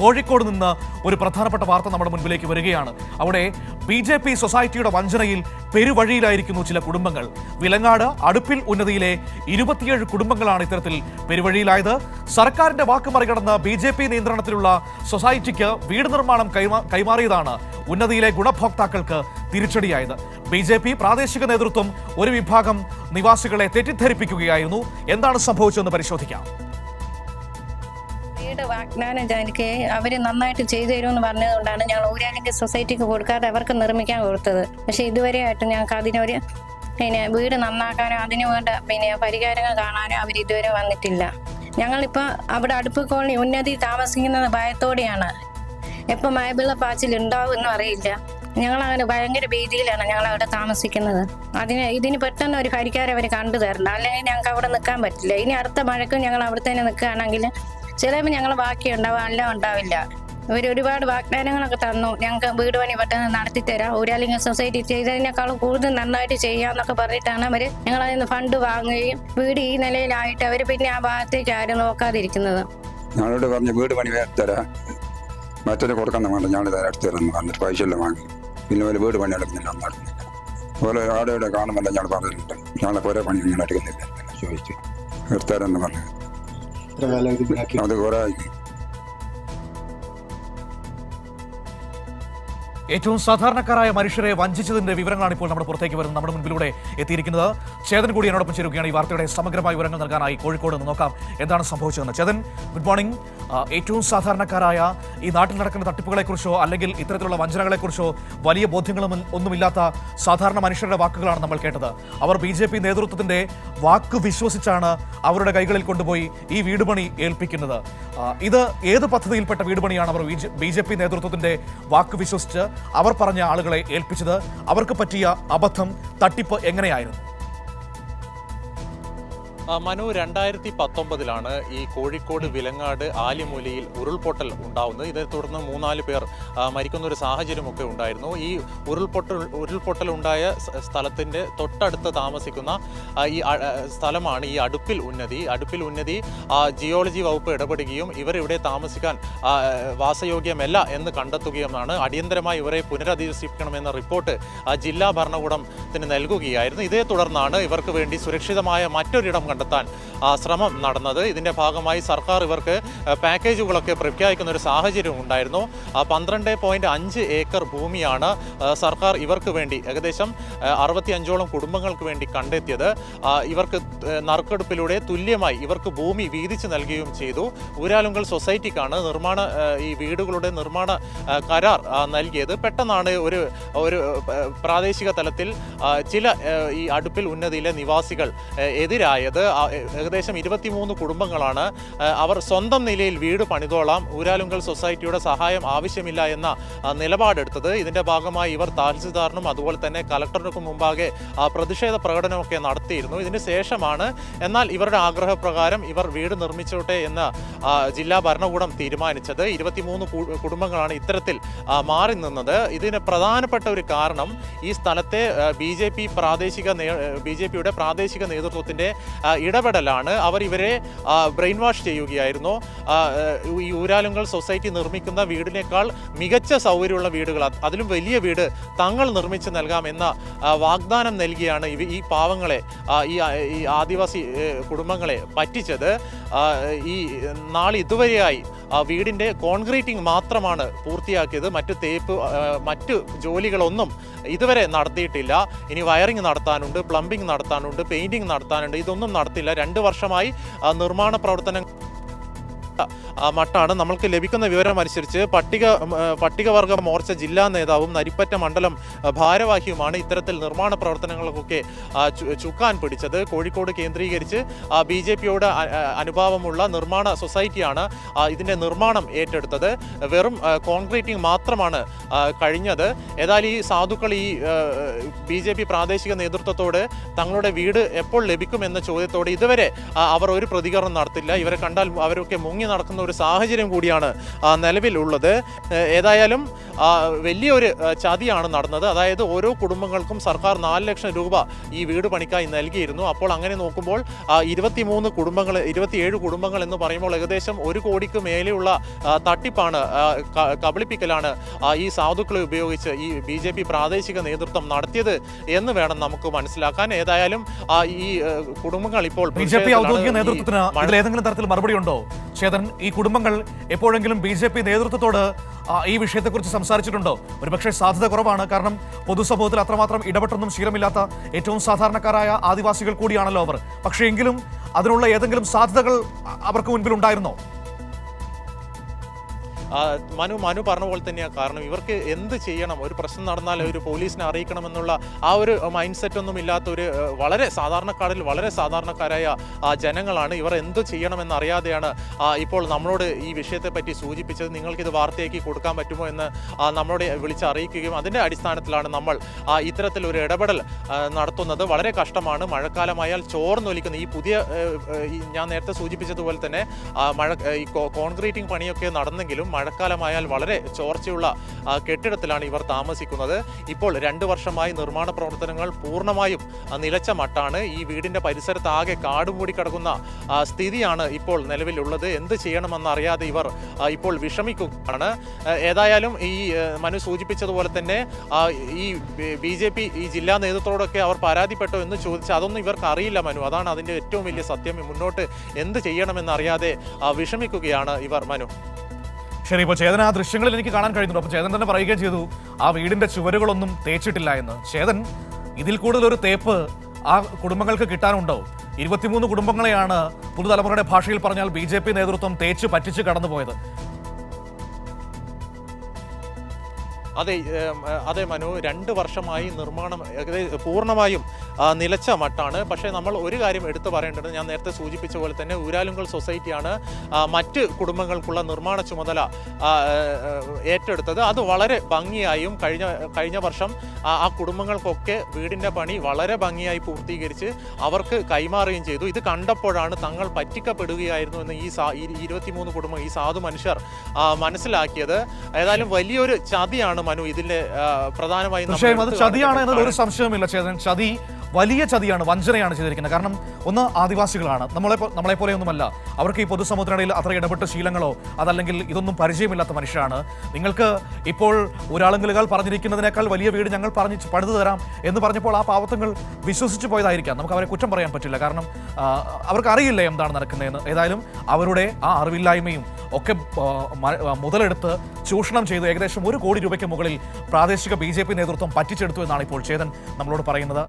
കോഴിക്കോട് നിന്ന് ഒരു പ്രധാനപ്പെട്ട വാർത്ത നമ്മുടെ മുൻപിലേക്ക് വരികയാണ്. അവിടെ BJP സൊസൈറ്റിയുടെ വഞ്ചനയിൽ പെരുവഴിയിലായിരിക്കുന്നു ചില കുടുംബങ്ങൾ. വിലങ്ങാട് അടുപ്പിൽ ഉന്നതിയിലെ 27 കുടുംബങ്ങളാണ് ഇത്തരത്തിൽ പെരുവഴിയിലായത്. സർക്കാരിന്റെ വാക്ക് മറികടന്ന് BJP നിയന്ത്രണത്തിലുള്ള സൊസൈറ്റിക്ക് വീട് നിർമ്മാണം കൈമാറിയതാണ് ഉന്നതിയിലെ ഗുണഭോക്താക്കൾക്ക് തിരിച്ചടിയായത്. BJP പ്രാദേശിക നേതൃത്വം ഒരു വിഭാഗം നിവാസികളെ തെറ്റിദ്ധരിപ്പിക്കുകയായിരുന്നു. എന്താണ് സംഭവിച്ചതെന്ന് പരിശോധിക്കാം. വീട് വാഗ്ദാനം എനിക്ക് അവർ നന്നായിട്ട് ചെയ്തു തരുമെന്ന് പറഞ്ഞതുകൊണ്ടാണ് ഞങ്ങൾ ഊരാലിംഗ സൊസൈറ്റിക്ക് കൊടുക്കാതെ അവർക്ക് നിർമ്മിക്കാൻ കൊടുത്തത്. പക്ഷെ ഇതുവരെയായിട്ട് ഞങ്ങൾക്ക് അതിനൊരു വീട് നന്നാക്കാനോ അതിനു വേണ്ട പരിഹാരങ്ങൾ കാണാനോ അവർ ഇതുവരെ വന്നിട്ടില്ല. ഞങ്ങളിപ്പോൾ അവിടെ അടുപ്പ് കോളനി ഉന്നതി താമസിക്കുന്നത് ഭയത്തോടെയാണ്. എപ്പോൾ മഴവെള്ള പാച്ചിൽ ഉണ്ടാവും എന്നും അറിയില്ല. ഞങ്ങളങ്ങനെ ഭയങ്കര ഭീതിയിലാണ് ഞങ്ങൾ അവിടെ താമസിക്കുന്നത്. ഇതിന് പെട്ടെന്ന് ഒരു പരിഹാരം അവർ കണ്ടു തരണം, അല്ലെങ്കിൽ ഞങ്ങൾക്ക് അവിടെ നിൽക്കാൻ പറ്റില്ല. ഇനി അടുത്ത മഴക്കും ഞങ്ങൾ അവിടെ തന്നെ നിൽക്കുകയാണെങ്കിൽ ചിലപ്പോൾ ഞങ്ങൾ ബാക്കി ഉണ്ടാവും, അല്ല ഉണ്ടാവില്ല. ഇവർ ഒരുപാട് വാഗ്ദാനങ്ങളൊക്കെ തന്നു, ഞങ്ങൾക്ക് വീട് പണി പെട്ടെന്ന് നടത്തിത്തരാം, ഊരാലിംഗ സൊസൈറ്റി ചെയ്തതിനേക്കാളും കൂടുതൽ നന്നായിട്ട് ചെയ്യാമെന്നൊക്കെ പറഞ്ഞിട്ടാണ് അവർ ഞങ്ങളതിൽ നിന്ന് ഫണ്ട് വാങ്ങുകയും വീട് ഈ നിലയിലായിട്ട് അവർ പിന്നെ ആ ഭാഗത്തേക്ക് ആരും നോക്കാതിരിക്കുന്നത്. ഞങ്ങളോട് പറഞ്ഞ് വീട് പണി തരാം, മറ്റൊരു കൊടുക്കണം വേണ്ട, ഞങ്ങൾ എടുത്തു തരാമെന്ന് പറഞ്ഞിട്ട് പൈസ എല്ലാം വാങ്ങി. പിന്നെ ഒരു വീട് പണി എടുക്കുന്നില്ല, ഒന്നും നടക്കുന്നില്ല. അതുപോലെ ആടെ കാണുമല്ല ഞങ്ങൾ പറഞ്ഞിട്ടുണ്ട്, ഞങ്ങളെ കുറേ പണി ഇങ്ങനെ എടുക്കുന്നില്ല ചോദിച്ചു എടുത്തുതരാമെന്ന് പറഞ്ഞു. അത് കുറേ ആയി. ഏറ്റവും സാധാരണക്കാരായ മനുഷ്യരെ വഞ്ചിച്ചതിന്റെ വിവരങ്ങളാണ് ഇപ്പോൾ നമ്മുടെ പുറത്തേക്ക് വരുന്നത്, നമ്മുടെ മുൻപിലൂടെ എത്തിയിരിക്കുന്നത്. ചേതൻ കൂടി എന്നോടൊപ്പം ചേരുകയാണ് ഈ വാർത്തയുടെ സമഗ്രമായ വിവരങ്ങൾ നൽകാനായി. കോഴിക്കോട് നിന്ന് നോക്കാം എന്താണ് സംഭവിച്ചതെന്ന്. Chetan, good morning. ഏറ്റവും സാധാരണക്കാരായ ഈ നാട്ടിൽ നടക്കുന്ന തട്ടിപ്പുകളെക്കുറിച്ചോ അല്ലെങ്കിൽ ഇത്തരത്തിലുള്ള വഞ്ചനകളെക്കുറിച്ചോ വലിയ ബോധ്യങ്ങളും ഒന്നുമില്ലാത്ത സാധാരണ മനുഷ്യരുടെ വാക്കുകളാണ് നമ്മൾ കേട്ടത്. അവർ BJP നേതൃത്വത്തിന്റെ വാക്ക് വിശ്വസിച്ചാണ് അവരുടെ കൈകളിൽ കൊണ്ടുപോയി ഈ വീട് പണി ഏൽപ്പിക്കുന്നത്. ഇത് ഏത് പദ്ധതിയിൽപ്പെട്ട വീട് പണിയാണ് അവർ BJP നേതൃത്വത്തിന്റെ വാക്ക് വിശ്വസിച്ച് അവർ പറഞ്ഞ ആളുകളെ ഏൽപ്പിച്ചത്? അവർക്ക് പറ്റിയ അബദ്ധം, തട്ടിപ്പ് എങ്ങനെയായിരുന്നു? മനു, 2019 ഈ കോഴിക്കോട് വിലങ്ങാട് ആലിമൂലയിൽ ഉരുൾപൊട്ടൽ ഉണ്ടാവുന്നത്. ഇതേ തുടർന്ന് 3-4 പേർ മരിക്കുന്ന ഒരു സാഹചര്യമൊക്കെ ഉണ്ടായിരുന്നു. ഈ ഉരുൾപൊട്ടൽ ഉണ്ടായ സ്ഥലത്തിൻ്റെ തൊട്ടടുത്ത് താമസിക്കുന്ന ഈ സ്ഥലമാണ് ഈ അടുപ്പിൽ ഉന്നതി. ജിയോളജി വകുപ്പ് ഇടപെടുകയും ഇവരിവിടെ താമസിക്കാൻ വാസയോഗ്യമല്ല എന്ന് കണ്ടെത്തുകയുമാണ്. അടിയന്തരമായി ഇവരെ പുനരധിവസിപ്പിക്കണമെന്ന റിപ്പോർട്ട് ജില്ലാ ഭരണകൂടത്തിന് നൽകുകയായിരുന്നു. ഇതേ തുടർന്നാണ് ഇവർക്ക് വേണ്ടി സുരക്ഷിതമായ മറ്റൊരിടം കണ്ടെത്താൻ ശ്രമം നടന്നത്. ഇതിന്റെ ഭാഗമായി സർക്കാർ ഇവർക്ക് പാക്കേജുകളൊക്കെ പ്രഖ്യാപിക്കുന്ന ഒരു സാഹചര്യം ഉണ്ടായിരുന്നു. 12.5 ഏക്കർ ഭൂമിയാണ് സർക്കാർ ഇവർക്ക് വേണ്ടി ഏകദേശം 65ഓളം കുടുംബങ്ങൾക്ക് വേണ്ടി കണ്ടെത്തിയത്. ഇവർക്ക് നറുക്കെടുപ്പിലൂടെ തുല്യമായി ഇവർക്ക് ഭൂമി വീതിച്ച് നൽകുകയും ചെയ്തു. ഊരാലുങ്കൽ സൊസൈറ്റിക്കാണ് ഈ വീടുകളുടെ നിർമ്മാണ കരാർ നൽകിയത്. പെട്ടെന്നാണ് ഒരു പ്രാദേശിക തലത്തിൽ ചില ഈ അടുപ്പിൽ ഉന്നതിയിലെ നിവാസികൾ എതിരായത്. ഏകദേശം 23 കുടുംബങ്ങളാണ് അവർ സ്വന്തം നിലയിൽ വീട് പണിതോളാം, ഊരാലുങ്കൽ സൊസൈറ്റിയുടെ സഹായം ആവശ്യമില്ല എന്ന നിലപാടെടുത്തത്. ഇതിന്റെ ഭാഗമായി ഇവർ തഹസിൽദാറിനും അതുപോലെ തന്നെ കലക്ടറിനും മുമ്പാകെ പ്രതിഷേധ പ്രകടനമൊക്കെ നടത്തിയിരുന്നു. ഇതിന് ശേഷമാണ് എന്നാൽ ഇവരുടെ ആഗ്രഹപ്രകാരം ഇവർ വീട് നിർമ്മിച്ചോട്ടെ എന്ന് ജില്ലാ ഭരണകൂടം തീരുമാനിച്ചത്. 23 കുടുംബങ്ങളാണ് ഇത്തരത്തിൽ മാറി നിന്നത്. ഇതിന് പ്രധാനപ്പെട്ട ഒരു കാരണം ഈ സ്ഥലത്തെ BJPയുടെ പ്രാദേശിക നേതൃത്വത്തിന്റെ ഇടപെടലാണ്. അവർ ഇവരെ ബ്രെയിൻ വാഷ് ചെയ്യുകയായിരുന്നു. ഈ ഊരാലുങ്കൽ സൊസൈറ്റി നിർമ്മിക്കുന്ന വീടിനേക്കാൾ മികച്ച സൗകര്യമുള്ള വീടുകൾ, അതിലും വലിയ വീട് തങ്ങൾ നിർമ്മിച്ച് നൽകാമെന്ന വാഗ്ദാനം നൽകിയാണ് ഈ പാവങ്ങളെ, ഈ ആദിവാസി കുടുംബങ്ങളെ പറ്റിച്ചത്. ഈ ഇതുവരെയായി വീടിൻ്റെ കോൺക്രീറ്റിംഗ് മാത്രമാണ് പൂർത്തിയാക്കിയത്. മറ്റ് ജോലികളൊന്നും ഇതുവരെ നടത്തിയിട്ടില്ല. ഇനി വയറിംഗ് നടത്താനുണ്ട്, പ്ലംബിംഗ് നടത്താനുണ്ട്, പെയിന്റിംഗ് നടത്താനുണ്ട്. ഇതൊന്നും നടത്തില്ല. 2 വർഷമായി നിർമ്മാണ പ്രവർത്തനം മട്ടാണ്. നമ്മൾക്ക് ലഭിക്കുന്ന വിവരം അനുസരിച്ച് പട്ടികവർഗ മോർച്ച ജില്ലാ നേതാവും നരിപ്പറ്റ മണ്ഡലം ഭാരവാഹിയുമാണ് ഇത്തരത്തിൽ നിർമ്മാണ പ്രവർത്തനങ്ങൾക്കൊക്കെ ചുക്കാൻ പിടിച്ചത്. കോഴിക്കോട് കേന്ദ്രീകരിച്ച് BJPയോട് അനുഭാവമുള്ള നിർമ്മാണ സൊസൈറ്റിയാണ് ഇതിൻ്റെ നിർമ്മാണം ഏറ്റെടുത്തത്. വെറും കോൺക്രീറ്റിംഗ് മാത്രമാണ് കഴിഞ്ഞത്. ഏതായാലും ഈ സാധുക്കൾ ഈ BJP പ്രാദേശിക നേതൃത്വത്തോട് തങ്ങളുടെ വീട് എപ്പോൾ ലഭിക്കുമെന്ന ചോദ്യത്തോട് ഇതുവരെ അവർ ഒരു പ്രതികരണം നടത്തില്ല. ഇവരെ കണ്ടാൽ അവരൊക്കെ മുങ്ങി നടക്കുന്ന ഒരു സാഹചര്യം കൂടിയാണ് നിലവിലുള്ളത്. ഏതായാലും വലിയൊരു ചതിയാണ് നടന്നത്. അതായത് ഓരോ കുടുംബങ്ങൾക്കും സർക്കാർ 4 ലക്ഷം രൂപ ഈ വീട് പണിക്കായി നൽകിയിരുന്നു. അപ്പോൾ അങ്ങനെ നോക്കുമ്പോൾ 27 കുടുംബങ്ങൾ എന്ന് പറയുമ്പോൾ ഏകദേശം 1 കോടിക്ക് മേലെയുള്ള തട്ടിപ്പാണ്, കബളിപ്പിക്കലാണ് ഈ സാധുക്കളെ ഉപയോഗിച്ച് ഈ BJP പ്രാദേശിക നേതൃത്വം നടത്തിയത് എന്ന് വേണം നമുക്ക് മനസ്സിലാക്കാൻ. ഏതായാലും ഈ കുടുംബങ്ങൾ ഇപ്പോൾ BJP ഔദ്യോഗിക നേതൃത്വത്തിന് ഇതിൽ ഏതെങ്കിലും തരത്തിൽ മറുപടി ഉണ്ടോ ചേതൻ? ഈ കുടുംബങ്ങൾ എപ്പോഴെങ്കിലും BJP നേതൃത്വത്തോട് ഈ വിഷയത്തെക്കുറിച്ച് സംസാരിച്ചിട്ടുണ്ടോ? ഒരുപക്ഷെ സാധ്യത കുറവാണ്. കാരണം പൊതുസമൂഹത്തിൽ അത്രമാത്രം ഇടപെട്ടൊന്നും ശീലമില്ലാത്ത ഏറ്റവും സാധാരണക്കാരായ ആദിവാസികൾ കൂടിയാണല്ലോ അവർ. പക്ഷേ എങ്കിലും അതിനുള്ള ഏതെങ്കിലും സാധ്യതകൾ അവർക്ക് മുൻപിൽ ഉണ്ടായിരുന്നോ? മനു പറഞ്ഞ പോലെ തന്നെയാണ്. കാരണം ഇവർക്ക് എന്ത് ചെയ്യണം, ഒരു പ്രശ്നം നടന്നാൽ ഒരു പോലീസിനെ അറിയിക്കണമെന്നുള്ള ആ ഒരു മൈൻഡ് സെറ്റ് ഒന്നും ഇല്ലാത്ത ഒരു വളരെ സാധാരണക്കാരായ ജനങ്ങളാണ്. ഇവർ എന്ത് ചെയ്യണമെന്ന് അറിയാതെയാണ് ഇപ്പോൾ നമ്മളോട് ഈ വിഷയത്തെ പറ്റി സൂചിപ്പിച്ചത്. നിങ്ങൾക്കിത് വാർത്തയാക്കി കൊടുക്കാൻ പറ്റുമോ എന്ന് നമ്മളോട് വിളിച്ച് അറിയിക്കുകയും അതിൻ്റെ അടിസ്ഥാനത്തിലാണ് നമ്മൾ ഇത്തരത്തിലൊരു ഇടപെടൽ നടത്തുന്നത്. വളരെ കഷ്ടമാണ്. മഴക്കാലമായാൽ ചോർന്നൊലിക്കുന്ന ഈ പുതിയ ഞാൻ നേരത്തെ സൂചിപ്പിച്ചതുപോലെ തന്നെ ഈ കോൺക്രീറ്റിംഗ് പണിയൊക്കെ നടന്നെങ്കിലും മഴക്കാലമായാൽ വളരെ ചോർച്ചയുള്ള കെട്ടിടത്തിലാണ് ഇവർ താമസിക്കുന്നത്. ഇപ്പോൾ 2 വർഷമായി നിർമ്മാണ പ്രവർത്തനങ്ങൾ പൂർണ്ണമായും നിലച്ച മട്ടാണ്. ഈ വീടിൻ്റെ പരിസരത്ത് ആകെ കാട് മൂടി കിടക്കുന്ന സ്ഥിതിയാണ് ഇപ്പോൾ നിലവിലുള്ളത്. എന്ത് ചെയ്യണമെന്നറിയാതെ ഇവർ ഇപ്പോൾ വിഷമിക്കുകയാണ്. ഏതായാലും ഈ മനു സൂചിപ്പിച്ചതുപോലെ തന്നെ ഈ BJP ഈ ജില്ലാ നേതൃത്വത്തോടൊക്കെ അവർ പരാതിപ്പെട്ടോ എന്ന് ചോദിച്ചാൽ അതൊന്നും ഇവർക്ക് അറിയില്ല മനു. അതാണ് അതിൻ്റെ ഏറ്റവും വലിയ സത്യം. മുന്നോട്ട് എന്ത് ചെയ്യണമെന്നറിയാതെ വിഷമിക്കുകയാണ് ഇവർ മനു. ശരി, ഇപ്പോൾ ചേതൻ ആ ദൃശ്യങ്ങളിൽ എനിക്ക് കാണാൻ കഴിയുന്നുണ്ട്. അപ്പോൾ ചേതൻ തന്നെ പറയുകയും ചെയ്തു ആ വീടിന്റെ ചുവരുകളൊന്നും തേച്ചിട്ടില്ല എന്ന്. ചേതൻ, ഇതിൽ കൂടുതലൊരു തേപ്പ് ആ കുടുംബങ്ങൾക്ക് കിട്ടാനുണ്ടോ? 23 കുടുംബങ്ങളെയാണ് പുതുതലമുറയുടെ ഭാഷയിൽ പറഞ്ഞാൽ BJP നേതൃത്വം തേച്ച് പറ്റിച്ച് കടന്നുപോയത്. അതെ മനു, 2 വർഷമായി നിർമ്മാണം പൂർണ്ണമായും നിലച്ച മട്ടാണ്. പക്ഷേ നമ്മൾ ഒരു കാര്യം എടുത്തു പറയേണ്ടത്, ഞാൻ നേരത്തെ സൂചിപ്പിച്ച പോലെ തന്നെ ഊരാലുങ്കൽ സൊസൈറ്റിയാണ് മറ്റ് കുടുംബങ്ങൾക്കുള്ള നിർമ്മാണ ചുമതല ഏറ്റെടുത്തത്. അത് വളരെ ഭംഗിയായും കഴിഞ്ഞ വർഷം ആ കുടുംബങ്ങൾക്കൊക്കെ വീടിൻ്റെ പണി വളരെ ഭംഗിയായി പൂർത്തീകരിച്ച് അവർക്ക് കൈമാറുകയും ചെയ്തു. ഇത് കണ്ടപ്പോഴാണ് തങ്ങൾ പറ്റിക്കപ്പെടുകയായിരുന്നു എന്ന് ഈ 23 കുടുംബം, ഈ സാധു മനുഷ്യർ മനസ്സിലാക്കിയത്. ഏതായാലും വലിയൊരു ചതിയാണ് മനു ഇതിലെ പ്രധാനമായും. അത് ചതിയാണ് എന്നതിൽ ഒരു സംശയവുമില്ല ചേതൻ. ചതി, വലിയ ചതിയാണ്, വഞ്ചനയാണ് ചെയ്തിരിക്കുന്നത്. കാരണം ഒന്ന്, ആദിവാസികളാണ്, നമ്മളെപ്പോലെയൊന്നുമല്ല. അവർക്ക് ഈ പൊതുസമൂഹത്തിനിടയിൽ അത്ര ഇടപെട്ട ശീലങ്ങളോ അതല്ലെങ്കിൽ ഇതൊന്നും പരിചയമില്ലാത്ത മനുഷ്യരാണ്. നിങ്ങൾക്ക് ഇപ്പോൾ ഒരാളെങ്കിലുകൾ പറഞ്ഞിരിക്കുന്നതിനേക്കാൾ വലിയ വീട് ഞങ്ങൾ പണിതു തരാം എന്ന് പറഞ്ഞപ്പോൾ ആ പാവത്തങ്ങൾ വിശ്വസിച്ച് പോയതായിരിക്കാം. നമുക്ക് അവരെ കുറ്റം പറയാൻ പറ്റില്ല. കാരണം അവർക്ക് അറിയില്ല എന്താണ് നടക്കുന്നതെന്ന്. ഏതായാലും അവരുടെ ആ അറിവില്ലായ്മയും ഒക്കെ മുതലെടുത്ത് ചൂഷണം ചെയ്ത് ഏകദേശം 1 കോടി രൂപയ്ക്ക് മുകളിൽ പ്രാദേശിക BJP നേതൃത്വം പറ്റിച്ചെടുത്തു എന്നാണ് ഇപ്പോൾ ചേതൻ നമ്മളോട് പറയുന്നത്.